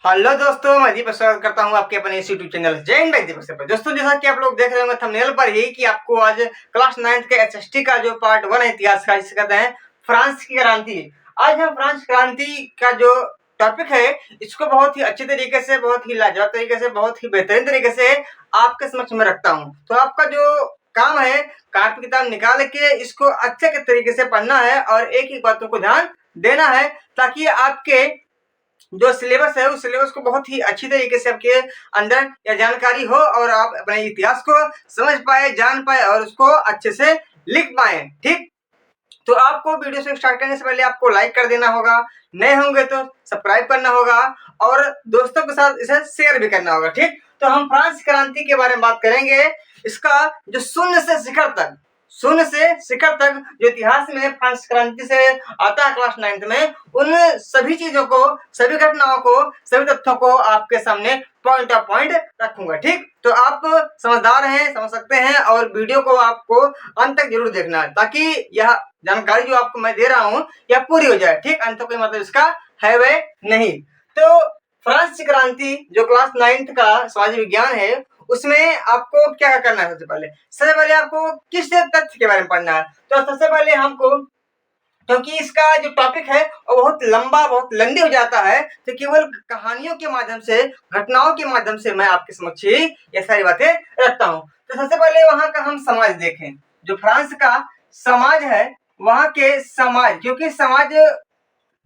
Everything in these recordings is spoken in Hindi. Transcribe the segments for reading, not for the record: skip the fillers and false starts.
हेलो दोस्तों, मैं दीपक स्वागत करता हूं आपके अपने इस यूट्यूब चैनल जय हिंद भाई दीपक से। दोस्तों, जैसा कि आप लोग देख रहे होंगे थंबनेल पर ही कि आपको आज क्लास 9th के एचएसटी का जो पार्ट 1 है इतिहास का, जिसे कहते हैं फ्रांस की क्रांति। आज हम फ्रांस क्रांति का जो टॉपिक है इसको बहुत ही अच्छे तरीके से, बहुत ही लाजवाब तरीके से, बहुत ही बेहतरीन तरीके से आपके समक्ष में रखता हूँ। तो आपका जो काम है, कॉपी किताब निकाल के इसको अच्छे तरीके से पढ़ना है और एक एक बातों को ध्यान देना है, ताकि आपके जो सिलेबस है उस सिलेबस को बहुत ही अच्छी तरीके से आपके अंदर या जानकारी हो और आप अपने इतिहास को समझ पाए, जान पाए और उसको अच्छे से लिख पाए। ठीक, तो आपको वीडियो से स्टार्ट करने से पहले आपको लाइक कर देना होगा, नए होंगे तो सब्सक्राइब करना होगा और दोस्तों के साथ इसे शेयर भी करना होगा। ठीक, तो हम फ्रांस क्रांति के बारे में बात करेंगे। इसका जो शून्य से शिखर तक जो इतिहास में फ्रांस क्रांति से आता है क्लास 9th में, उन सभी चीजों को, सभी घटनाओं को, सभी तथ्यों को आपके सामने पॉइंट ऑफ पॉइंट रखूंगा। ठीक, तो आप समझदार हैं, समझ सकते हैं और वीडियो को आपको अंत तक जरूर देखना है, ताकि यह जानकारी जो आपको मैं दे रहा हूँ यह पूरी हो जाए। ठीक, अंत कोई मतलब इसका है वे नहीं। तो फ्रांस क्रांति जो क्लास 9th का सामाजिक विज्ञान है उसमें आपको क्या करना है। सबसे पहले आपको किस तथ्य के बारे में पढ़ना है। तो सबसे पहले हमको, क्योंकि इसका जो टॉपिक है वो बहुत लंबा, बहुत लंबी हो जाता है, तो केवल कहानियों के माध्यम से, घटनाओं के माध्यम से मैं आपके समक्ष ही ये सारी बातें रखता हूँ। तो सबसे पहले वहां का हम समाज देखें। जो फ्रांस का समाज है, वहां के समाज, क्योंकि समाज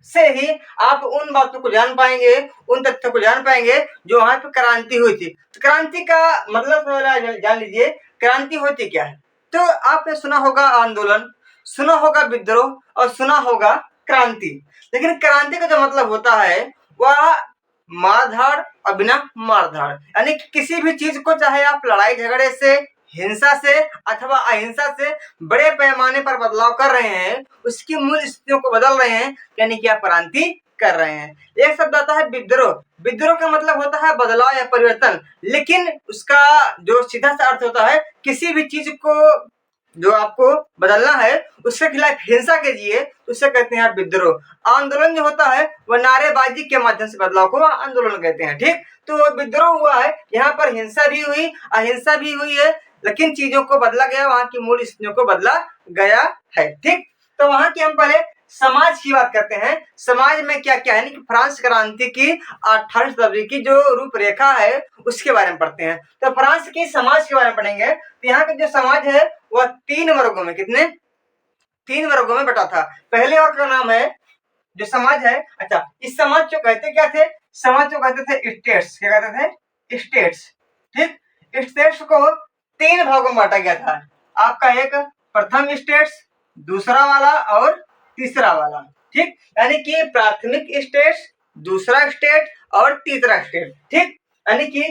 से ही आप उन बातों को जान पाएंगे, उन तथ्यों को जान पाएंगे जो वहां पे क्रांति हुई थी। तो क्रांति का मतलब जान लीजिए, क्रांति होती क्या है। तो आपने सुना होगा आंदोलन, सुना होगा विद्रोह और सुना होगा क्रांति। लेकिन क्रांति का जो मतलब होता है वह मारधाड़ और बिना मारधाड़, यानी कि किसी भी चीज को, चाहे आप लड़ाई झगड़े से, हिंसा से अथवा अहिंसा से बड़े पैमाने पर बदलाव कर रहे हैं, उसकी मूल स्थितियों को बदल रहे हैं, यानी कि आप क्रांति कर रहे हैं। एक शब्द आता है विद्रोह। विद्रोह का मतलब होता है बदलाव या परिवर्तन, लेकिन उसका जो सीधा सा अर्थ होता है किसी भी चीज को जो आपको बदलना है, उसके खिलाफ हिंसा कीजिए, उससे कहते हैं विद्रोह। आंदोलन जो होता है वह नारेबाजी के माध्यम से बदलाव को आंदोलन कहते हैं। ठीक, तो विद्रोह हुआ है, यहाँ पर हिंसा भी हुई, अहिंसा भी हुई है, लेकिन चीजों को बदला गया, वहां की मूल स्थितियों को बदला गया है। ठीक, तो वहां की हम पहले समाज की बात करते हैं। समाज में क्या क्या है, फ्रांस क्रांति की 18वीं शताब्दी की जो रूपरेखा है उसके बारे में पढ़ते हैं। तो फ्रांस की समाज के बारे में पढ़ेंगे। तो यहाँ का जो समाज है वह 3 वर्गों में, कितने 3 वर्गों में बटा था। पहले वर्ग का नाम है जो समाज है, अच्छा, इस समाज को कहते क्या थे, समाज को कहते थे स्टेट्स। क्या कहते थे, स्टेट्स। ठीक, स्टेट्स को 3 भागों में बांटा गया था। आपका एक प्रथम स्टेट्स, दूसरा वाला और तीसरा वाला। ठीक, यानी कि प्राथमिक स्टेट्स, दूसरा स्टेट और तीसरा स्टेट। ठीक, यानी कि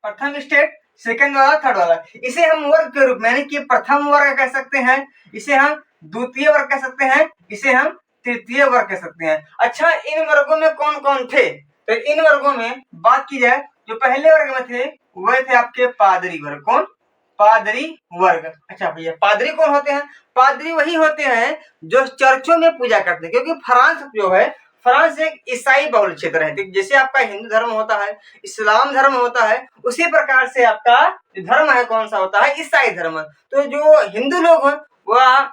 प्रथम स्टेट, सेकंड वाला, थर्ड वाला। इसे हम वर्ग के रूप में, यानी कि प्रथम वर्ग कह सकते हैं, इसे हम द्वितीय वर्ग कह सकते हैं, इसे हम तृतीय वर्ग कह सकते हैं। अच्छा, इन वर्गों में कौन कौन थे। तो इन वर्गों में बात की जाए, जो पहले वर्ग में थे वह थे आपके पादरी वर्ग। कौन, पादरी वर्ग। अच्छा भैया, पादरी कौन होते हैं। पादरी वही होते हैं जो चर्चों में पूजा करते हैं, क्योंकि फ्रांस जो है, फ्रांस एक ईसाई बहुल क्षेत्र है। जैसे आपका हिंदू धर्म होता है, इस्लाम धर्म होता है, उसी प्रकार से आपका धर्म है कौन सा होता है, ईसाई धर्म। तो जो हिंदू लोग हैं वह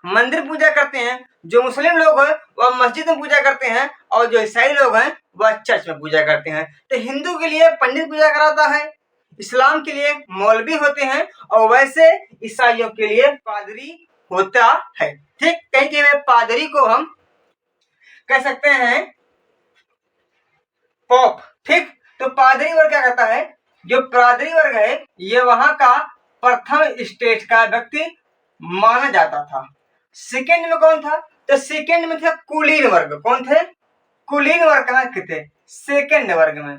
मंदिर पूजा करते हैं, जो मुस्लिम लोग हैं वह मस्जिद में पूजा करते हैं और जो ईसाई लोग हैं वह चर्च में पूजा करते हैं। तो हिंदू के लिए पंडित पूजा कराता है, इस्लाम के लिए मौलवी होते हैं और वैसे ईसाइयों के लिए पादरी होता है। ठीक, कहीं कहीं पादरी को हम कह सकते हैं पोप। ठीक, तो पादरी वर्ग क्या कहता है, जो पादरी वर्ग है ये वहां का प्रथम स्टेज का व्यक्ति माना जाता था। सेकेंड में कौन था, तो सेकेंड में थे कुलीन वर्ग। कौन थे, कुलीन वर्ग कहाँ थे, सेकेंड वर्ग में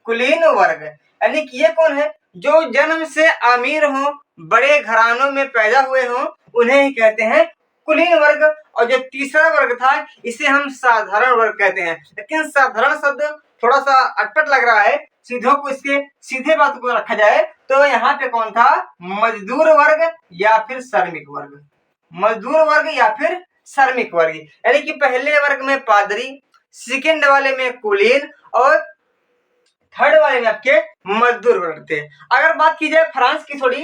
कुलीन वर्ग। यानी कि ये कौन है, जो जन्म से अमीर हो, बड़े घरानों में पैदा हुए हो, उन्हें ही कहते हैं कुलीन वर्ग। और जो तीसरा वर्ग था इसे हम साधारण वर्ग कहते हैं। लेकिन साधारण शब्द थोड़ा सा अटपट लग रहा है, सीधों को इसके सीधे बात को रखा जाए तो यहाँ पे कौन था, मजदूर वर्ग या फिर श्रमिक वर्ग। मजदूर वर्ग या फिर श्रमिक वर्ग, यानी कि पहले वर्ग में पादरी, सेकेंड वाले में कुलीन और थर्ड वाले में आपके मजदूर वर्ग थे। अगर बात की जाए फ्रांस की थोड़ी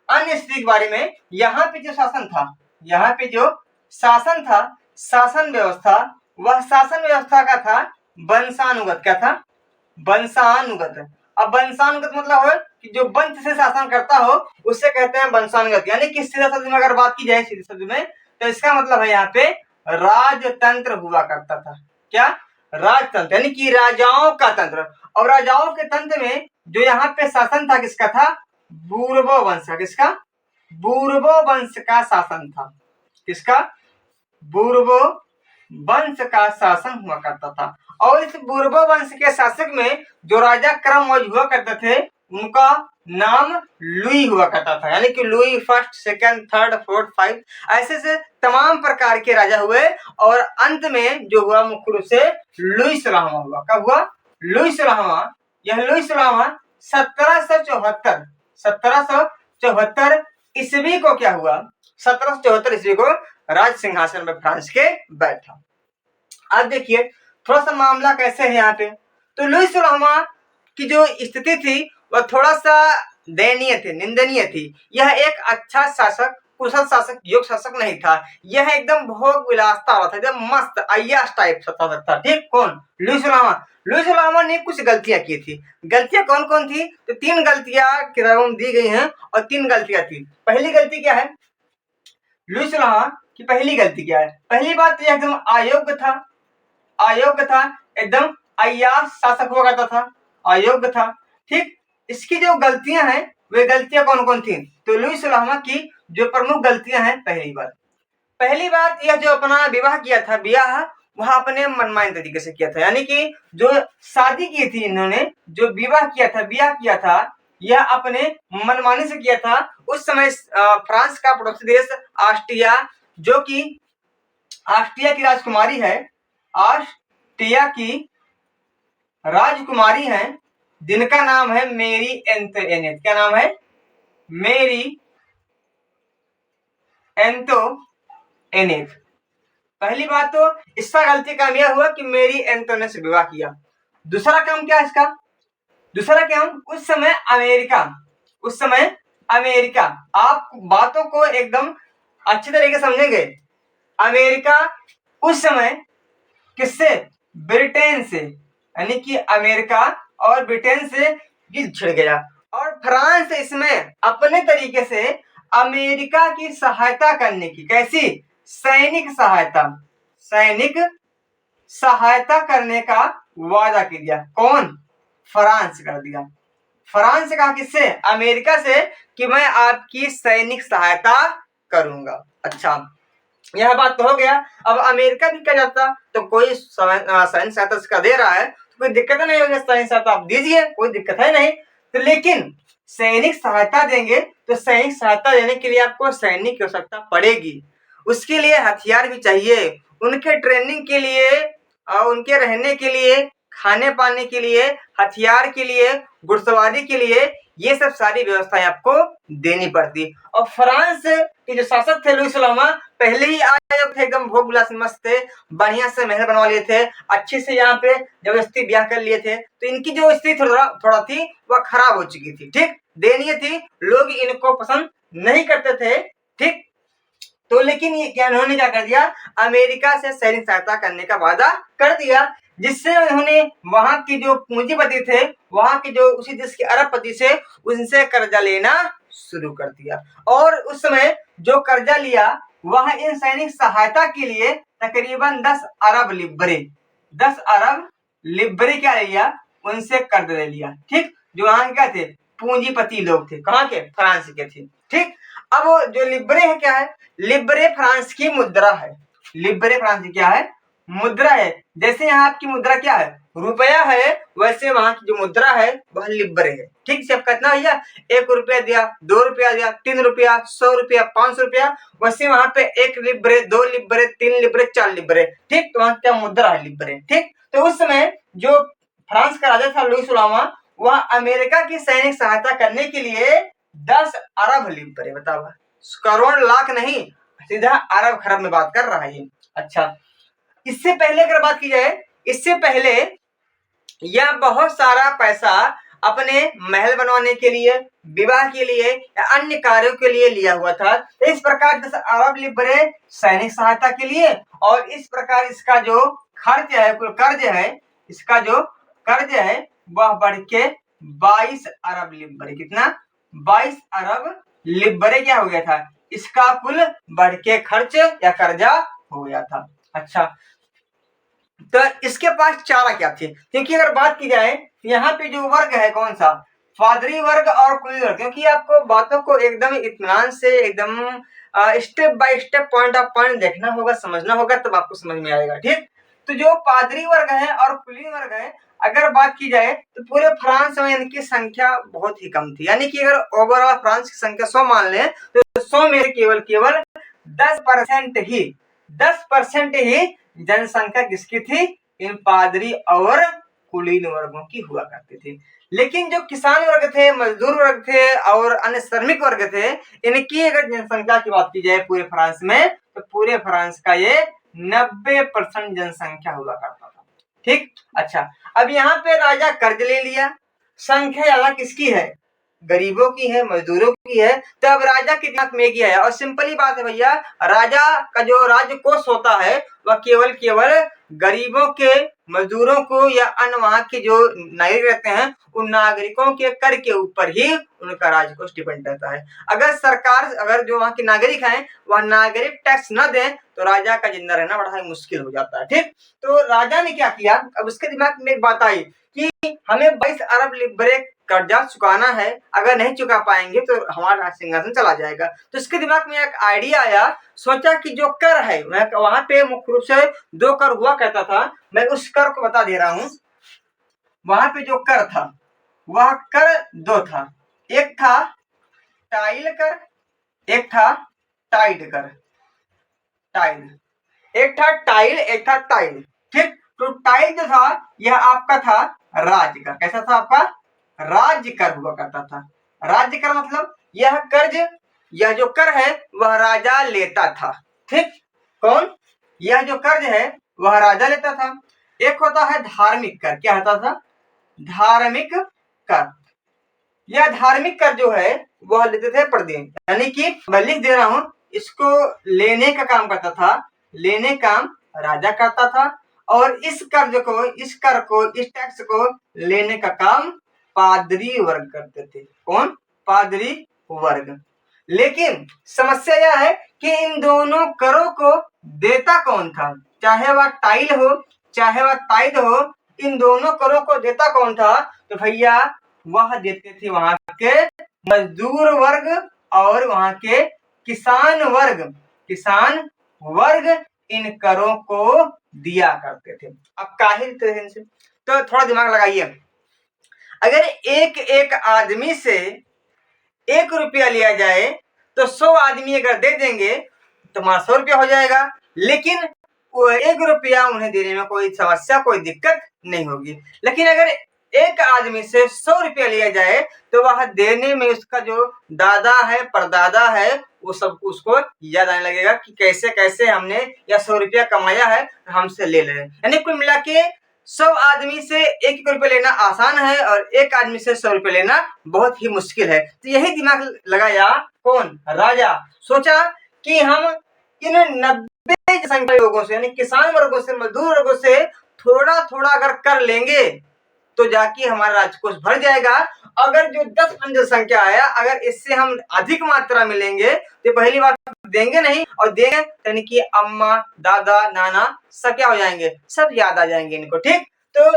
अन्य स्थिति के बारे में, यहाँ पे जो शासन था, यहाँ पे जो शासन था, शासन व्यवस्था, वह शासन व्यवस्था का था वंशानुगत। क्या था? वंशानुगत। अब वंशानुगत मतलब है कि जो वंश से शासन करता हो उससे कहते हैं वंशानुगत। यानी कि सीधा शब्द में अगर बात की जाए, सीधे शब्द में, तो इसका मतलब है यहाँ पे राजतंत्र हुआ करता था। क्या? राजतंत्र, यानी कि राजाओं का तंत्र। और राजाओं के तंत्र में जो यहाँ पे शासन था किसका था? बूर्बो वंश का। किसका? बूर्बो वंश का शासन था। किसका? बूर्बो वंश का शासन हुआ करता था। और इस बूर्बो वंश के शासक में जो राजा क्रम हुआ करते थे उनका नाम लुई हुआ करता था। यानी कि Louis first, second, third, fourth, five, ऐसे से तमाम प्रकार के राजा हुए। और अंत में जो हुआ मुख्य रूप से लुई 16वां हुआ। कब हुआ? लुई 16वां। यह लुई 16वां 1774 ईस्वी को क्या हुआ? 1774 ईस्वी को राज सिंहासन पर फ्रांस के बैठा। अब देखिए थोड़ा सा मामला कैसे है यहाँ पे। तो लुई 16वां की जो स्थिति थी वह थोड़ा सा दयनीय थी, निंदनीय थी। यह एक अच्छा शासक, कुशल शासक, योग्य शासक नहीं था। यह एकदम भोग विलासता वाला था, एकदम मस्त अय्याश टाइप शासक था। ठीक? कौन? लुई 16वां। लुई 16वां ने कुछ गलतियां की थी। गलतियां कौन कौन थी? तो 3 गलतियां किताबों में दी गई हैं और 3 गलतियां थी। पहली गलती क्या है लुई 16वां की? पहली गलती क्या है? पहली बात तो यह एकदम अयोग्य था। अयोग्य था, एकदम अय्याश शासक हुआ करता था, अयोग्य था। ठीक? इसकी जो गलतियां हैं वे गलतियां कौन कौन थी? तो लुई 16वां की जो प्रमुख गलतियां हैं, पहली बात यह जो अपना विवाह किया था, विवाह वह अपने मनमाने तरीके से किया था। यानी कि जो शादी की थी इन्होंने, जो विवाह किया था यह अपने मनमाने से किया था। उस समय फ्रांस का पड़ोसी देश ऑस्ट्रिया, जो कि ऑस्ट्रिया की राजकुमारी है, ऑस्ट्रिया की राजकुमारी है जिनका नाम है मेरी एंटोनेट। क्या नाम है? मेरी एंटोनेट। पहली बात तो इसका गलती काम यह हुआ कि मेरी एंटोनेट से विवाह किया। दूसरा काम क्या है इसका? दूसरा काम, उस समय अमेरिका, आप बातों को एकदम अच्छे तरीके से समझेंगे। अमेरिका उस समय किससे? ब्रिटेन से। यानी कि अमेरिका और ब्रिटेन से युद्ध छिड़ गया और फ्रांस इसमें अपने तरीके से अमेरिका की सहायता करने की, कैसी? सैनिक सहायता करने का वादा कर दिया। कौन? फ्रांस कर दिया। फ्रांस से कहा किससे? अमेरिका से कि मैं आपकी सैनिक सहायता करूंगा। अच्छा, यह बात तो हो गया। अब अमेरिका भी क्या जाता, तो कोई सैनिक सहायता इसका दे रहा है तो कोई दिक्कत नहीं होगी, सैनिक सहायता आप दीजिए, कोई दिक्कत है नहीं। तो लेकिन सैनिक सहायता देंगे तो सैनिक सहायता देने के लिए आपको सैनिक की आवश्यकता पड़ेगी। उसके लिए हथियार भी चाहिए, उनके ट्रेनिंग के लिए, उनके रहने के लिए, खाने पाने के लिए, हथियार के लिए, घुड़सवारी के लिए, ये सब सारी व्यवस्थाएं आपको देनी पड़ती। और फ्रांस के जो शासक थे लुई 16वां पहले ही आए थे, एकदम भोग विलास मस्त थे, बढ़िया से महल बनवा लिए थे, अच्छे से यहाँ पे जबरदस्ती ब्याह कर लिए थे। तो इनकी जो स्थिति थोड़ा थी वह खराब हो चुकी थी। ठीक? दयनीय थी, लोग इनको पसंद नहीं करते थे। ठीक? तो लेकिन ये क्या इन्होंने क्या कर दिया? अमेरिका से सैनिक सहायता करने का वादा कर दिया, जिससे उन्होंने वहां के जो पूंजीपति थे, वहां के जो उसी देश के अरबपति से, उनसे कर्जा लेना शुरू कर दिया। और उस समय जो कर्जा लिया वह इन सैनिक सहायता के लिए तकरीबन 10 अरब लिब्रे क्या ले लिया? उनसे कर्ज ले लिया। ठीक? जो वहां के क्या थे? पूंजीपति लोग थे। कहाँ के? फ्रांस के थे। ठीक? अब जो लिब्रे है क्या है? लिब्रे फ्रांस की मुद्रा है। लिब्रे फ्रांस की क्या है? मुद्रा है। जैसे यहाँ आपकी मुद्रा क्या है? रुपया है, वैसे वहां की जो मुद्रा है वह लिब्रे है। ठीक? से कितना भैया? 1 रुपया दिया, 2 रुपया दिया, 3 रुपया, 100 रुपया, 500 रुपया, वैसे वहां पे 1 लिब्रे, 2 लिब्रे, 3 लिब्रे, 4 लिब्रे। ठीक? तो वहां क्या मुद्रा है? लिब्रे। ठीक? तो उस समय जो फ्रांस का राजा था लुई 16वां, वह अमेरिका की सैनिक सहायता करने के लिए 10 अरब लिब्रे, बताओ, करोड़ लाख नहीं, सीधा अरब खरब में बात कर रहा है ये। अच्छा, इससे पहले अगर बात की जाए इससे पहले यह बहुत सारा पैसा अपने महल बनवाने के लिए, विवाह के लिए या अन्य कार्यों के लिए लिया हुआ था। इस प्रकार 10 अरब लिब्रे सैनिक सहायता के लिए, और इस प्रकार इसका जो खर्च है, कुल कर्ज है, इसका जो कर्ज है वह बढ़ के 22 अरब लिब्रे, कितना 22 अरब लिब्रे क्या हो गया था, इसका कुल बढ़ के खर्च या कर्जा हो गया था। अच्छा, तो इसके पास चारा क्या थी, क्योंकि अगर बात की जाए यहाँ पे जो वर्ग है कौन सा, पादरी वर्ग और कुली वर्ग, क्योंकि आपको बातों को एकदम इत्मीनान से, एकदम step by step, point of point देखना होगा, समझना होगा, तब आपको समझ में आएगा। ठीक, तो जो पादरी वर्ग है और कुली वर्ग है, अगर बात की जाए तो पूरे फ्रांस में इनकी संख्या बहुत ही कम थी। यानी कि अगर ओवरऑल फ्रांस की संख्या 100 मान लें तो 100 में केवल 10% ही 10% ही जनसंख्या किसकी थी, इन पादरी और कुलीन वर्गों की हुआ करती थी। लेकिन जो किसान वर्ग थे, मजदूर वर्ग थे और अन्य श्रमिक वर्ग थे, इनकी अगर जनसंख्या की बात की जाए पूरे फ्रांस में, तो पूरे फ्रांस का ये 90% जनसंख्या हुआ करता था। ठीक, अच्छा, अब यहाँ पे राजा कर्ज ले लिया, संख्या ज्यादा किसकी है, गरीबों की है, मजदूरों की है, तो अब राजा के दिमाग में किया है, और सिंपली बात है भैया, राजा का जो राज्य कोष होता है वह केवल गरीबों के, मजदूरों को या अन्य वहां के जो नागरिक रहते हैं उन नागरिकों के कर के ऊपर ही उनका राज्य कोष डिपेंड रहता है। अगर सरकार, अगर जो वहां के नागरिक हैं वह नागरिक टैक्स न दें तो राजा का जिंदा रहना बड़ा ही मुश्किल हो जाता है। ठीक, तो राजा ने क्या किया, अब उसके दिमाग में एक बात आई कि हमें 22 अरब लिब्रे कर्जा चुकाना है, अगर नहीं चुका पाएंगे तो हमारा सिंहासन चला जाएगा। तो इसके दिमाग में एक आइडिया आया, सोचा कि जो कर है, मैं वहां पे मुख्य रूप से 2 कर हुआ करता था, मैं उस कर को बता दे रहा हूं। वहां पे जो कर था वह कर 2 था, एक था टाइल कर, एक था टाइड कर, टाइल, एक था टाइल, एक था टाइल। ठीक, तो टाइल जो था यह आपका था राज्य कर, कैसा था आपका, राज्य कर हुआ करता था। राज्य कर मतलब यह कर्ज, यह जो कर है वह राजा लेता था। ठीक, कौन, यह जो कर्ज है वह राजा लेता था। एक होता है धार्मिक कर, क्या होता था, धार्मिक कर, यह धार्मिक कर जो है वह लेते थे प्रतिदिन, यानी कि मैं लिख दे रहा हूं, इसको लेने का काम करता था, लेने काम राजा करता था, और इस कर्ज को, इस कर को, इस टैक्स को लेने का काम पादरी वर्ग करते थे। कौन, पादरी वर्ग। लेकिन समस्या यह है कि इन दोनों करों को देता कौन था, चाहे वह टाइल हो चाहे वह टाइड हो, इन दोनों करों को देता कौन था, तो भैया वह देते थे वहां के मजदूर वर्ग और वहां के किसान वर्ग। किसान वर्ग इन करों को दिया करते थे। अब काहे देते थे इनसे, तो थोड़ा दिमाग लगाइए, अगर एक एक आदमी से 1 रुपया लिया जाए तो 100 आदमी अगर दे देंगे तो हमारा 100 रुपया हो जाएगा, लेकिन वो 1 रुपया उन्हें देने में कोई समस्या, कोई दिक्कत नहीं होगी। लेकिन अगर एक आदमी से 100 रुपया लिया जाए तो वह देने में उसका जो दादा है, परदादा है, वो सब उसको याद आने लगेगा कि कैसे कैसे हमने यह 100 रुपया कमाया है, हमसे ले ले। यानी कुल मिला के 100 आदमी से 1 रुपया लेना आसान है और एक आदमी से 100 रुपया लेना बहुत ही मुश्किल है। तो यही दिमाग लगाया कौन, राजा। सोचा कि हम इन 90 संख्या लोगों से, यानी किसान वर्गों से, मजदूर वर्गों से थोड़ा थोड़ा अगर कर लेंगे तो जाके हमारा राजकोष भर जाएगा। अगर जो 10% संख्या आया, अगर इससे हम अधिक मात्रा में लेंगे तो पहली बात देंगे नहीं, और देंगे यानी कि अम्मा, दादा, नाना सब क्या हो जाएंगे, सब याद आ जाएंगे इनको। ठीक, तो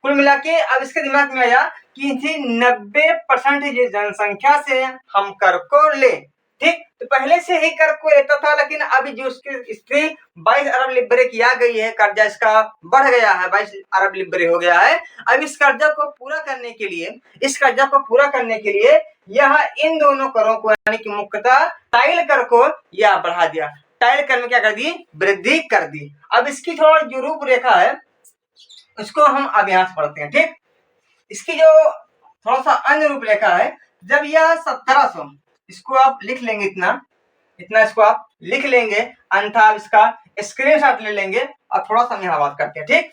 कुल मिला के अब इसके दिमाग में आया कि 90% जनसंख्या से हम कर को ले। ठीक, तो पहले से ही कर को लेता था, लेकिन अभी जो उसकी स्त्री 22 अरब लिब्रे की आ गई है, कर्जा इसका बढ़ गया है, 22 अरब लिब्रे हो गया है। अब इस कर्जा को पूरा करने के लिए, इस कर्जा को पूरा करने के लिए यह इन दोनों करों को, यानी कि मुख्यतः टाइल कर को यह बढ़ा दिया। टाइल कर में क्या कर दी, वृद्धि कर दी। अब इसकी थोड़ा जो रूपरेखा है उसको हम अब यहाँ से पढ़ते हैं। ठीक, इसकी जो थोड़ा सा अन्य रूपरेखा है, जब यह 1700, इसको आप लिख लेंगे, इतना इतना इसको आप लिख लेंगे, अन्यथा आप इसका स्क्रीनशॉट ले लेंगे और थोड़ा सा यहाँ बात करते हैं। ठीक,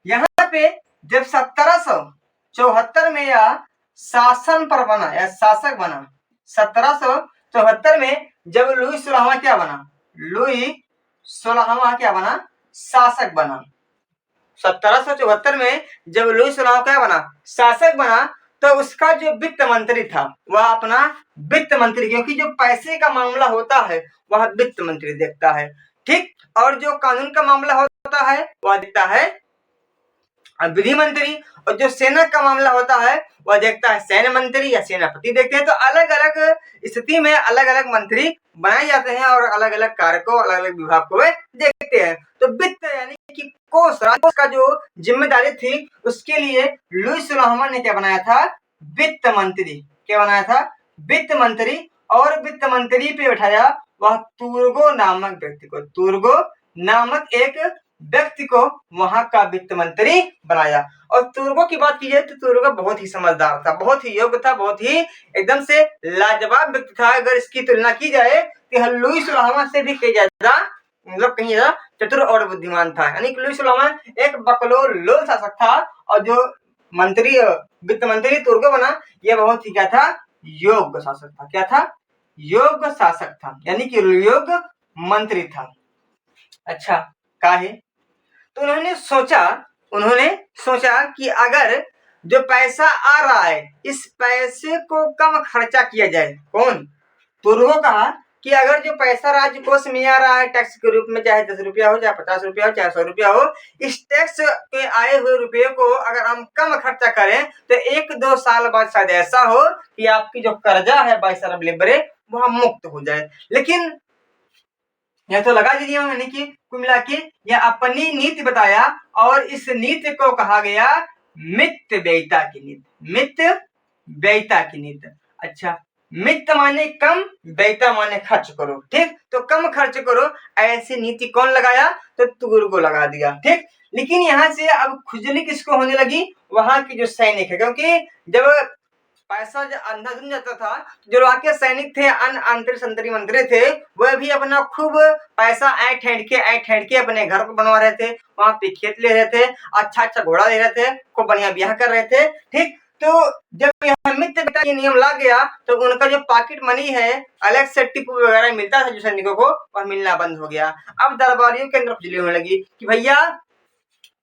यहाँ पे जब 1774 में यह शासन पर बना या शासक बना, 1774 में जब लुई 16वां क्या बना, लुई 16वां क्या बना, शासक बना। 1774 में जब लुई 16वां क्या बना, शासक बना, तो उसका जो वित्त मंत्री था वह अपना वित्त मंत्री, क्योंकि जो पैसे का मामला होता है वह वित्त मंत्री देखता है, ठीक, और जो कानून का मामला होता है वह देखता है विधि मंत्री, और जो सेना का मामला होता है वह देखता है सैन्य मंत्री या सेनापति देखते हैं। तो अलग अलग स्थिति में अलग अलग मंत्री बनाए जाते हैं और अलग अलग कार्य को, अलग अलग विभाग को वे देखते हैं। तो वित्त यानी कि कोष, राजकोष का जो जिम्मेदारी थी उसके लिए लुई 16वां ने क्या बनाया था, वित्त मंत्री। क्या बनाया था, वित्त मंत्री, और वित्त मंत्री पे बैठाया वह तुर्गो नामक व्यक्ति को, तुर्गो नामक एक व्यक्ति को वहां का वित्त मंत्री बनाया। और तुर्गो की बात की जाए तो तुर्गो बहुत ही समझदार था, बहुत ही योग्य था, बहुत ही एकदम से लाजवाब व्यक्ति था। अगर इसकी तुलना की जाए तो लुई 16वां से भी कहीं ज्यादा, मतलब कहीं ज्यादा चतुर और बुद्धिमान था। यानी कि लुई 16वां एक बकलोल शासक था, और जो मंत्री वित्त मंत्री तुर्गो बना यह बहुत ही क्या था, योग्य शासक था। क्या था, योग्य शासक था, यानी कि योग्य मंत्री था। अच्छा, काहे, तो उन्होंने सोचा कि अगर जो पैसा आ रहा है इस पैसे को कम खर्चा किया जाए। कौन, तुर्गो कहा कि अगर जो पैसा राज्य कोष में आ रहा है टैक्स के रूप में, चाहे 10 रुपया हो, चाहे 50 रुपया हो, चाहे 100 रुपया हो, इस टैक्स के आए हुए रुपये को अगर हम कम खर्चा करें तो 1-2 साल बाद शायद ऐसा हो कि आपकी जो कर्जा है 22 अरब लिबरे वह मुक्त हो जाए। लेकिन यह तो लगा दीजिए, यानी कि कुल मिला के यह अपनी नीति बताया, और इस नीति को कहा गया मित्त व्ययिता की नीति। मित्त व्ययिता की नीति। अच्छा, मित्त माने कम, व्ययिता माने खर्च करो, ठीक, तो कम खर्च करो, ऐसी नीति कौन लगाया, तो तुर्गो लगा दिया, ठीक। लेकिन यहाँ से अब खुजली किसको होने लगी, वहां की जो सैनिक है, क्योंकि जब पैसा जब अंधाधुंध जाता था, जो वहां के सैनिक थे, अंतरी संतरी मंत्री थे, वह भी अपना खूब पैसा ऐंठ ऐंठ के अपने घर को बनवा रहे थे, वहां पे खेत ले रहे थे, अच्छा घोड़ा ले रहे थे, खूब बढ़िया ब्याह कर रहे थे, ठीक। तो जब यह मित्त व्ययिता ये नियम ला गया तो उनका जो पॉकेट मनी है अलग से टिप वगैरह मिलता था जो सैनिकों को, वह मिलना बंद हो गया। अब दरबारियों के अंदर खुजली होने लगी कि भैया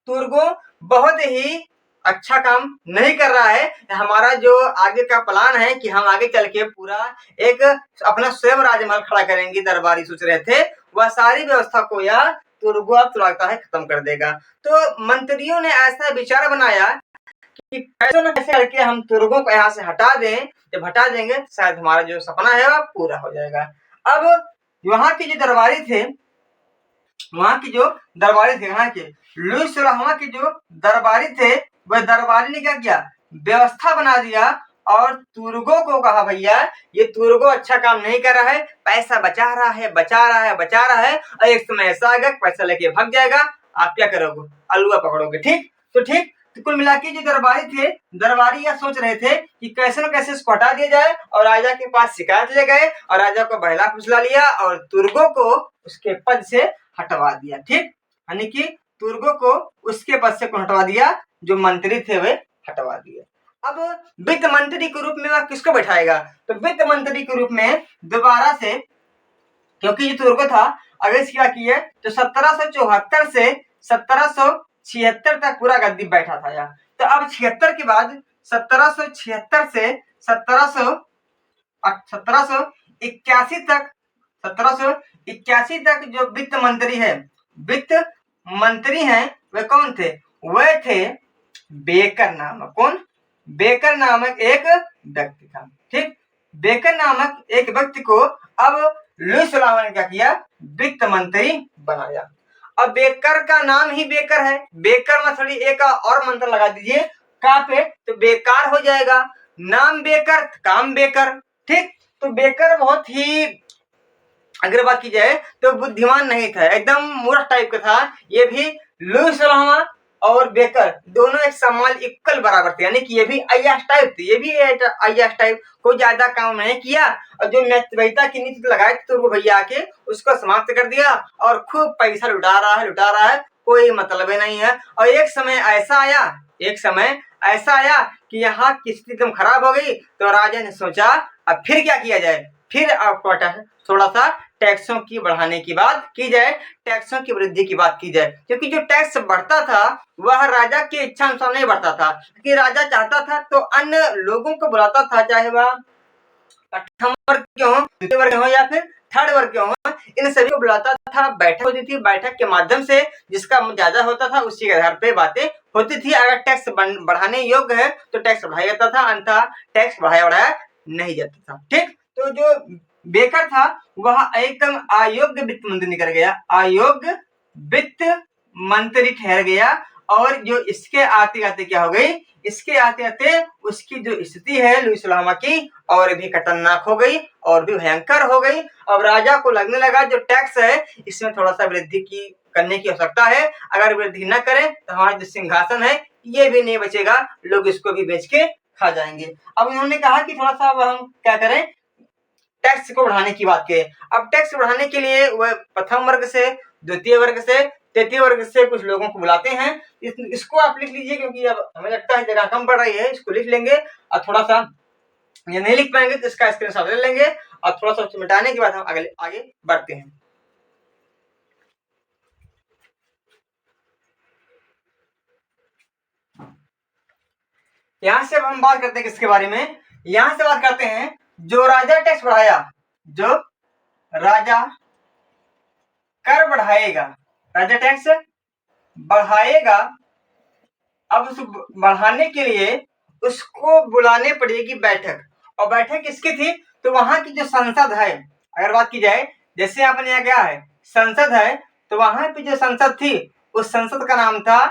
तुर्गो बहुत ही अच्छा काम नहीं कर रहा है, हमारा जो आगे का प्लान है कि हम आगे चल के पूरा एक अपना स्वयं राजमहल खड़ा करेंगे, दरबारी सोच रहे थे, वह सारी व्यवस्था को यह तुर्गो अब लगता है खत्म कर देगा। तो मंत्रियों ने ऐसा विचार बनाया कि कैसे न कैसे करके हम तुर्गो को यहाँ से हटा दें, जब हटा देंगे शायद हमारा जो सपना है वह पूरा हो जाएगा। अब वहां के जो दरबारी थे, वहां की जो दरबारी थे, वहां के लुई 16वां के जो दरबारी थे, वह दरबारी ने क्या किया, व्यवस्था बना दिया, और तुर्गो को कहा भैया ये तुर्गो अच्छा काम नहीं कर रहा है, पैसा बचा रहा है, और एक समय ऐसा आएगा पैसा लेके भाग जाएगा, आप क्या करोगे, अलुआ पकड़ोगे, ठीक। तो कुल मिला के जो दरबारी थे, दरबारी यह सोच रहे थे कि कैसे न कैसे इसको हटा दिया जाए, और राजा के पास शिकायत ले गए, और राजा को बहला फुसला लिया, और तुर्गो को उसके पद से हटवा दिया, ठीक, यानी कि तुर्गो को उसके पद से हटवा दिया, जो मंत्री थे वे हटवा दिए। अब वित्त मंत्री के रूप में वह किसको बैठाएगा, तो वित्त मंत्री के रूप में दोबारा से, क्योंकि ये तुर्गो था, अगर इसकी बात की है तो 1774 से 1776 तक पूरा गद्दी बैठा था यह। तो अब 76 के बाद 1776 से 1781 तक जो वित्त मंत्री हैं वे कौन थे, वे थे बेकर नामक, कौन, बेकर नामक एक व्यक्ति था, ठीक। बेकर नामक एक व्यक्ति को अब लुई 16वां ने क्या किया, वित्त मंत्री बनाया। अब बेकर का नाम ही बेकर है, बेकर में थोड़ी एक और मंत्र लगा दीजिए का पे, तो बेकार हो जाएगा, नाम बेकर काम बेकर, ठीक। तो बेकर बहुत ही, अगर बात की जाए तो बुद्धिमान नहीं था, एकदम मूर्ख टाइप का था। ये भी लुई 16वां और बेकर दोनों एक समान इक्वल बराबर थे, यानी कि ये भी अय्याश टाइप थे, ये भी अय्याश टाइप, कोई ज्यादा काम नहीं किया, और जो व्ययिता की नीति लगाए थे तो भैया आके उसको समाप्त कर दिया, और खूब पैसा लुटा रहा है, कोई मतलब ही नहीं है। और एक समय ऐसा आया कि यहाँ की स्थिति एकदम खराब हो गई, तो राजा ने सोचा अब फिर क्या किया जाए, फिर आपको थोड़ा सा टैक्सों की बढ़ाने की बात की जाए, टैक्सों की वृद्धि की बात की जाए। क्योंकि जो टैक्स बढ़ता था वह राजा की इच्छा अनुसार नहीं बढ़ता था, कि राजा चाहता था तो अन्य लोगों को बुलाता था, चाहे वह प्रथम वर्ग के हो, द्वितीय वर्ग हो या फिर थर्ड वर्ग के हो, इन सभी को बुलाता था। बैठक होती थी, बैठक के माध्यम से जिसका ज्यादा होता था उसी के आधार पे बातें होती थी। अगर टैक्स बढ़ाने योग्य है तो टैक्स बढ़ाया जाता था, अन्यथा टैक्स बढ़ाया नहीं जाता था। ठीक, तो जो बेकर था वह एकदम अयोग्य वित्त मंत्री निकल गया, अयोग्य वित्त मंत्री ठहर गया। और जो इसके आते आते क्या हो गई, इसके आते आते उसकी जो स्थिति है लुईस लामा की और भी खतरनाक हो गई और भी भयंकर हो गई। अब राजा को लगने लगा जो टैक्स है इसमें थोड़ा सा वृद्धि की करने की आवश्यकता है, अगर वृद्धि न करें तो हमारा जो सिंहासन है ये भी नहीं बचेगा, लोग इसको भी बेच के खा जाएंगे। अब उन्होंने कहा कि थोड़ा सा अब हम क्या करें, टैक्स को बढ़ाने की बात करें। अब टैक्स बढ़ाने के लिए वह प्रथम वर्ग से, द्वितीय वर्ग से, तृतीय वर्ग से कुछ लोगों को बुलाते हैं। इसको आप लिख लीजिए, क्योंकि अब हमें लगता है जगह कम पड़ रही है, इसको लिख लेंगे। और थोड़ा सा ये नहीं लिख पाएंगे तो इसका स्क्रीनशॉट ले लेंगे और थोड़ा सा मिटाने के बाद हम आगे बढ़ते हैं। यहां से अब हम बात करते हैं किसके बारे में, यहां से बात करते हैं जो राजा टैक्स बढ़ाया, जो राजा कर बढ़ाएगा, राजा टैक्स बढ़ाएगा। अब उस बढ़ाने के लिए उसको बुलाने पड़ेगी बैठक, और बैठक किसकी थी, तो वहां की जो संसद है, अगर बात की जाए जैसे आपने यहाँ क्या है संसद है, तो वहां पे जो संसद थी उस संसद का नाम था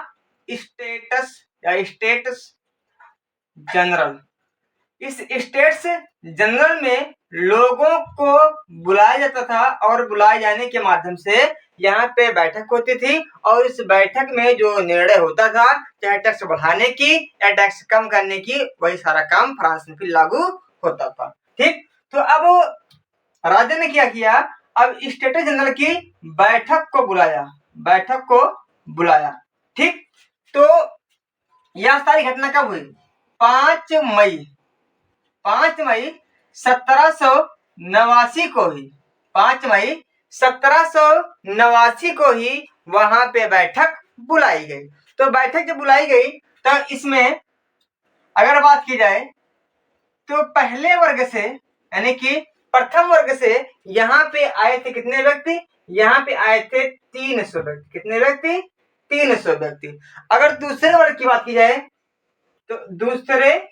स्टेट्स या स्टेट्स जनरल। इस स्टेट्स जनरल में लोगों को बुलाया जाता था और बुलाए जाने के माध्यम से यहाँ पे बैठक होती थी, और इस बैठक में जो निर्णय होता था चाहे टैक्स बढ़ाने की या टैक्स कम करने की, वही सारा काम फ्रांस में फिर लागू होता था। ठीक, तो अब राजा ने क्या किया, अब स्टेट्स जनरल की बैठक को बुलाया। ठीक, तो यह सारी घटना कब हुई, 5 मई 1789 को ही, 5 मई 1789 को ही वहां पे बैठक बुलाई गई। तो बैठक जब बुलाई गई तो इसमें अगर बात की जाए तो पहले वर्ग से यानी कि प्रथम वर्ग से यहाँ पे आए थे कितने व्यक्ति, यहाँ पे आए थे 300 व्यक्ति। कितने व्यक्ति, 300 व्यक्ति। अगर दूसरे वर्ग की बात की जाए तो दूसरे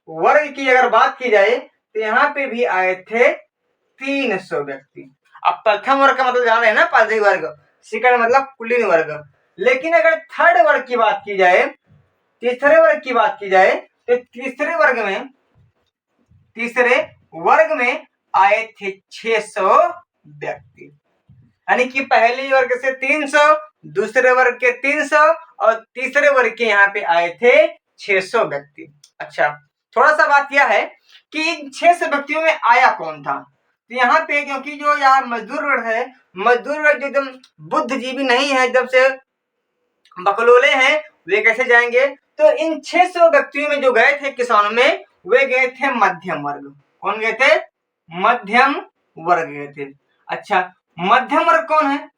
वर्ग की अगर बात की जाए तो यहाँ पे भी आए थे 300 व्यक्ति। अब प्रथम वर्ग का मतलब जान रहे हैं ना, पादरी वर्ग, सेकंड मतलब कुलीन वर्ग। लेकिन अगर थर्ड वर्ग की बात की जाए, तीसरे वर्ग की बात की जाए, तो तीसरे वर्ग में आए थे 600 व्यक्ति। यानी कि पहले वर्ग से 300, दूसरे वर्ग के 300 और तीसरे वर्ग के यहाँ पे आए थे 600 व्यक्ति। अच्छा, थोड़ा सा बात यह है कि इन 600 व्यक्तियों में आया कौन था, तो यहाँ पे क्योंकि जो यहाँ मजदूर वर्ग है, मजदूर वर्ग जो एकदम बुद्धिजीवी नहीं है, एकदम से बकलोले हैं, वे कैसे जाएंगे। तो इन 600 व्यक्तियों में जो गए थे किसानों में, वे गए थे मध्यम वर्ग। कौन गए थे, मध्यम वर्ग गए थे। अच्छा, मध्यम वर्ग कौन है,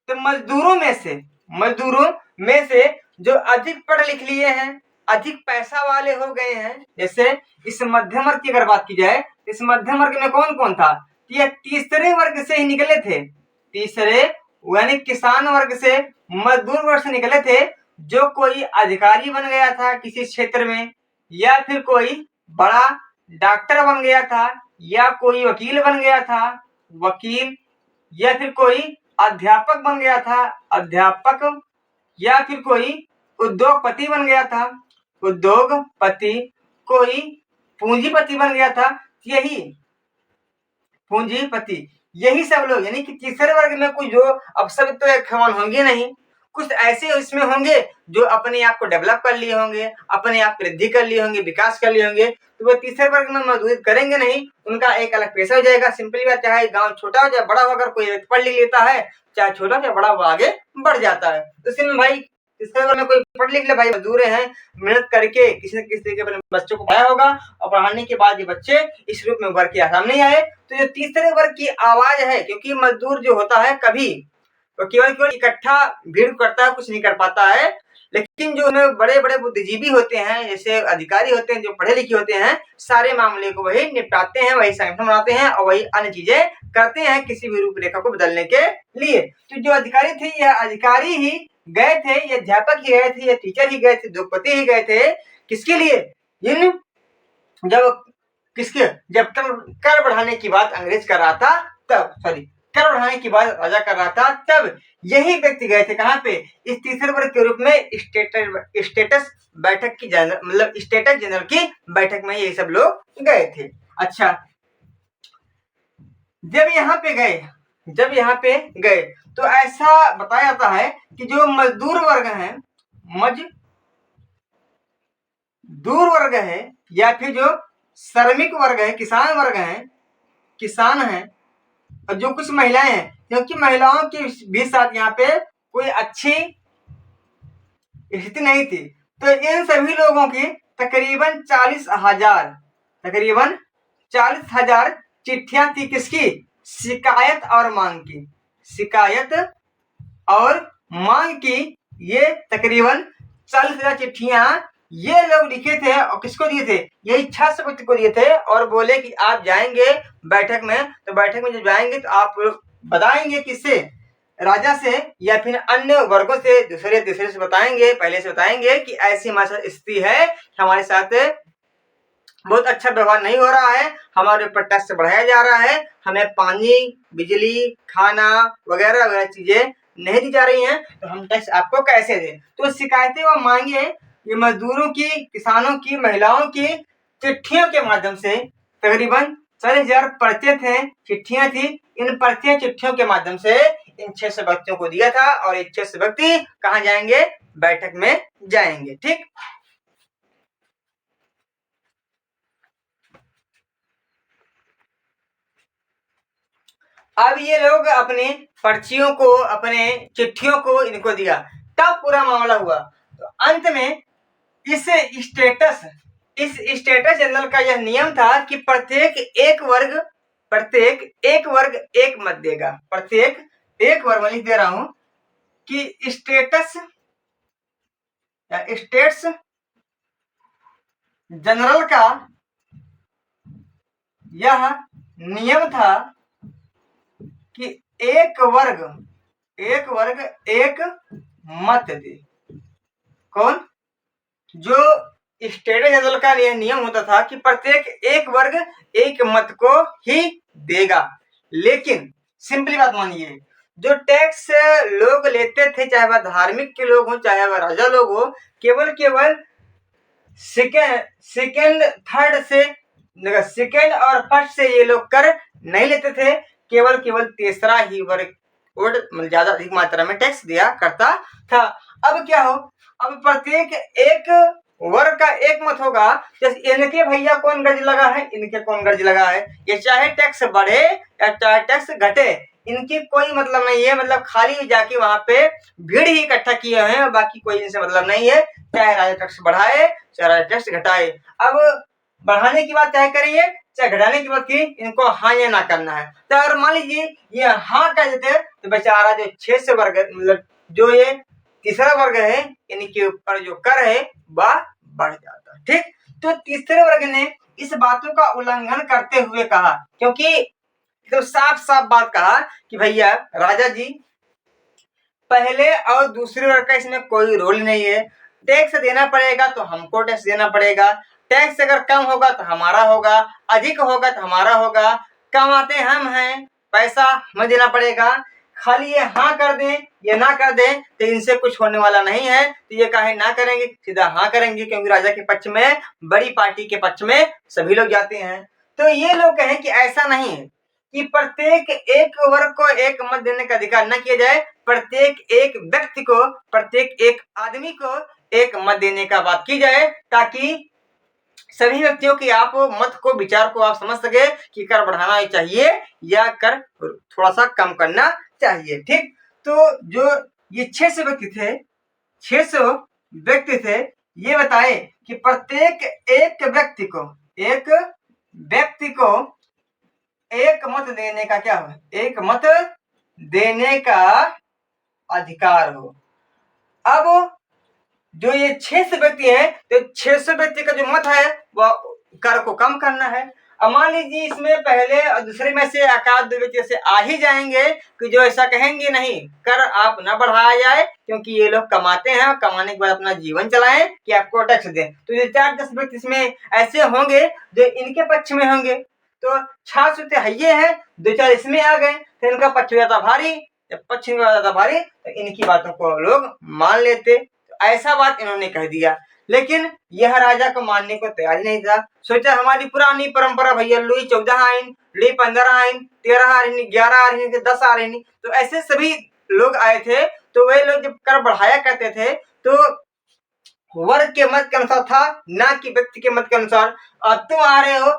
तो मजदूरों में से जो अधिक पढ़ लिख लिए हैं, अधिक पैसा वाले हो गए हैं। जैसे इस मध्यम वर्ग की अगर बात की जाए, इस मध्यम वर्ग में कौन कौन था, ये तीसरे वर्ग से ही निकले थे, तीसरे यानी किसान वर्ग से, मजदूर वर्ग से निकले थे। जो कोई अधिकारी बन गया था किसी क्षेत्र में, या फिर कोई बड़ा डॉक्टर बन गया था, या कोई वकील बन गया था वकील, या फिर कोई अध्यापक बन गया था अध्यापक, या फिर कोई उद्योगपति बन गया था उद्योगपति, कोई पूंजीपति बन गया था, यही पूंजीपति, यही सब लोग। यानी कि तीसरे वर्ग में कुछ जो अब सब तो एक समान होंगे नहीं, कुछ ऐसे इसमें होंगे जो अपने आप को डेवलप कर लिए होंगे, अपने आप वृद्धि कर लिए होंगे, विकास कर लिए होंगे, तो वो तीसरे वर्ग में मजदूरी करेंगे नहीं, उनका एक अलग पेशा हो जाएगा। सिंपली बात, चाहे गांव छोटा हो चाहे बड़ा हो, अगर कोई पढ़ लिख लेता है, चाहे छोटा चाहे बड़ा, वो आगे बढ़ जाता है। तो इसमें भाई तीसरे वर्ग में कोई पढ़ लिख ले भाई, मजदूर हैं, मेहनत करके किसी न किसी तरीके अपने बच्चों को पढ़ाया होगा और पढ़ाने के बाद ये बच्चे इस रूप में उभर के सामने आए। तो जो तीसरे वर्ग की आवाज है, क्योंकि मजदूर जो होता है कभी तो केवल इकट्ठा भीड़ करता है, कुछ नहीं कर पाता है, लेकिन जो बड़े बड़े बुद्धिजीवी होते हैं, जैसे अधिकारी होते हैं, जो पढ़े लिखे होते हैं, सारे मामले को वही निपटाते हैं, वही संगठन बनाते हैं और वही अन्य चीजें करते हैं किसी भी रूपरेखा को बदलने के लिए। तो जो अधिकारी थे, यह अधिकारी ही गए थे, ये अध्यापक ही गए थे, ये टीचर ही गए थे, उद्योगपति ही गए थे, किसके लिए? इन जब कर बढ़ाने की बात अंग्रेज कर रहा था तब, कर बढ़ाने की बात राजा कर रहा था तब यही व्यक्ति गए थे कहाँ पे? इस तीसरे वर्ग के रूप में स्टेटस बैठक की मतलब स्टेटस जनरल की बैठक में ये सब लोग गए थे। अच्छा, जब यहाँ पे गए तो ऐसा बताया जाता है कि जो मजदूर वर्ग है या फिर जो श्रमिक वर्ग है, किसान है और जो कुछ महिलाएं हैं, क्योंकि महिलाओं के भी साथ यहाँ पे कोई अच्छी स्थिति नहीं थी, तो इन सभी लोगों की तकरीबन 40,000 चिट्ठियां थी, किसकी? शिकायत और मांग की ये तकरीबन 40,000 चिट्ठियां ये लोग लिखे थे और किसको दिए थे? यही छात्रवृत्ति को दिए थे और बोले कि आप जाएंगे बैठक में, तो बैठक में जब जाएंगे तो आप बताएंगे किससे? राजा से या फिर अन्य वर्गों से, दूसरे से बताएंगे, पहले से बताएंगे कि ऐसी हमारे साथ स्थिति है, हमारे साथ बहुत अच्छा व्यवहार नहीं हो रहा है, हमारे ऊपर टैक्स बढ़ाया जा रहा है, हमें पानी, बिजली, खाना वगैरह चीजें नहीं दी जा रही हैं, तो हम टैक्स आपको कैसे दें? तो शिकायतें व मांगे ये मजदूरों की, किसानों की, महिलाओं की चिट्ठियों के माध्यम से तकरीबन 40,000 पर्चे थे, चिट्ठियां थी। इन पर्चे चिट्ठियों के माध्यम से इन 600 व्यक्तियों को दिया था और ये 600 व्यक्ति कहाँ जाएंगे? बैठक में जाएंगे। ठीक, अब ये लोग अपने पर्चियों को, अपने चिट्ठियों को इनको दिया, तब पूरा मामला हुआ। तो अंत में इस स्टेटस जनरल का यह नियम था कि प्रत्येक एक वर्ग एक मत देगा। प्रत्येक एक वर्ग, मैं लिख दे रहा हूं कि स्टेट्स जनरल का यह नियम था कि एक वर्ग एक मत दे। कौन? जो स्टेटस जनरल का यह नियम होता था कि प्रत्येक एक वर्ग एक मत को ही देगा। लेकिन सिंपली बात मानिए, जो टैक्स लोग लेते थे, चाहे वह धार्मिक के लोग हो, चाहे वह राजा लोग हो, केवल सेकेंड और फर्स्ट से ये लोग कर नहीं लेते थे, केवल तीसरा ही वर्ग ज्यादा अधिक मात्रा में टैक्स दिया करता था। अब क्या हो? अब प्रत्येक एक वर्ग का एक मत होगा, जैसे इनके भैया कौन गर्ज लगा है, इनके कौन गर्ज लगा है, ये चाहे टैक्स बढ़े या चाहे टैक्स घटे, इनकी कोई मतलब नहीं है, मतलब खाली जाके वहां पे भीड़ ही इकट्ठा किए हैं और बाकी कोई इनसे मतलब नहीं है, चाहे राजा टैक्स बढ़ाए चाहे राजा टैक्स घटाए। अब बढ़ाने की बात चाहे करिए चाहे घटाने की बात की, इनको हाँ या ना करना है। तो अगर मान लीजिए ये हाँ कह देते तो बेचारा जो 600 वर्ग, मतलब जो ये तीसरा वर्ग है, इनके ऊपर जो कर है वह बढ़ जाता। ठीक, तो तीसरे वर्ग ने इस बातों का उल्लंघन करते हुए कहा, क्योंकि तो साफ बात कहा कि भैया राजा जी, पहले और दूसरे वर्ग का इसमें कोई रोल नहीं है, टैक्स देना पड़ेगा तो हमको टैक्स देना पड़ेगा, टैक्स अगर कम होगा तो हमारा होगा, अधिक होगा तो हमारा होगा, कमाते हम हैं, पैसा हमें देना पड़ेगा। खाली ये हाँ कर दें ये ना कर दें तो इनसे कुछ होने वाला नहीं है, तो ये काहे ना करेंगे, सीधा हाँ करेंगे, क्योंकि राजा के पक्ष में, बड़ी पार्टी के पक्ष में सभी लोग जाते हैं। तो ये लोग कहें कि ऐसा नहीं है, कि प्रत्येक एक वर्ग को एक मत देने का अधिकार न किया जाए, प्रत्येक एक व्यक्ति को, प्रत्येक एक आदमी को एक मत देने का बात की जाए, ताकि सभी व्यक्तियों की आप मत को, विचार को आप समझ सके कि कर बढ़ाना चाहिए या कर थोड़ा सा कम करना चाहिए। ठीक, तो जो ये 600 व्यक्ति थे, 600 व्यक्ति थे, ये बताए कि प्रत्येक एक व्यक्ति को एक मत देने का क्या हो, एक मत देने का अधिकार हो। अब जो ये 600 व्यक्ति है, तो 600 व्यक्ति का जो मत है वह कर को कम करना है। अब मान लीजिए इसमें पहले और दूसरे में से एकाध दो व्यक्ति ऐसे आ ही जाएंगे कि जो ऐसा कहेंगे नहीं, कर आप न बढ़ाया जाए क्योंकि ये लोग कमाते हैं, कमाने के बाद अपना जीवन चलाएं, कि आपको टैक्स दें। तो ये 4-10 व्यक्ति इसमें ऐसे होंगे जो इनके पक्ष में होंगे, तो छाछ है, 2-4 इसमें आ गए, तो इनका पक्ष हो जाता भारी। जब पक्ष में जाता भारी तो इनकी बातों को लोग मान लेते। ऐसा बात इन्होंने कह दिया, लेकिन यह राजा को मानने को तैयार नहीं था। सोचा हमारी पुरानी परंपरा भैया, लुई 14 आइन, लुई 15 आइन, 13 आइन, 11 आइन, 10 आइन, तो ऐसे सभी लोग आए थे। तो वे लोग जब कर बढ़ाया करते थे तो वर्ग के मत के अनुसार था, ना कि व्यक्ति के मत के अनुसार। अब तुम आ रहे हो,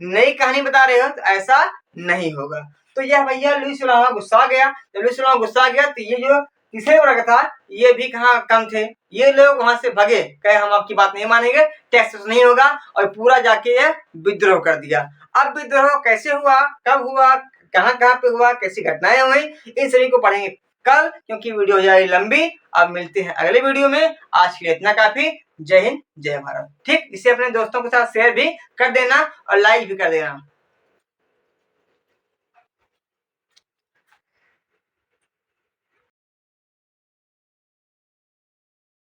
नई कहानी बता रहे हो, तो ऐसा नहीं होगा। तो यह भैया लुई 16वां गुस्सा गया। जब लुई 16वां गुस्सा गया तो ये जो तीसरे वर्ग था, ये भी कहाँ कम थे, ये लोग वहां से भगे, कहे हम आपकी बात नहीं मानेंगे, टैक्स नहीं होगा, और पूरा जाके ये विद्रोह कर दिया। अब विद्रोह कैसे हुआ, कब हुआ, कहाँ कहाँ पे हुआ, कैसी घटनाएं हुई, इन सभी को पढ़ेंगे कल, क्योंकि वीडियो हो जाएगी लंबी। अब मिलते हैं अगले वीडियो में, आज के लिए इतना काफी। जय हिंद, जय भारत। ठीक, इसे अपने दोस्तों के साथ शेयर भी कर देना और लाइक भी कर देना।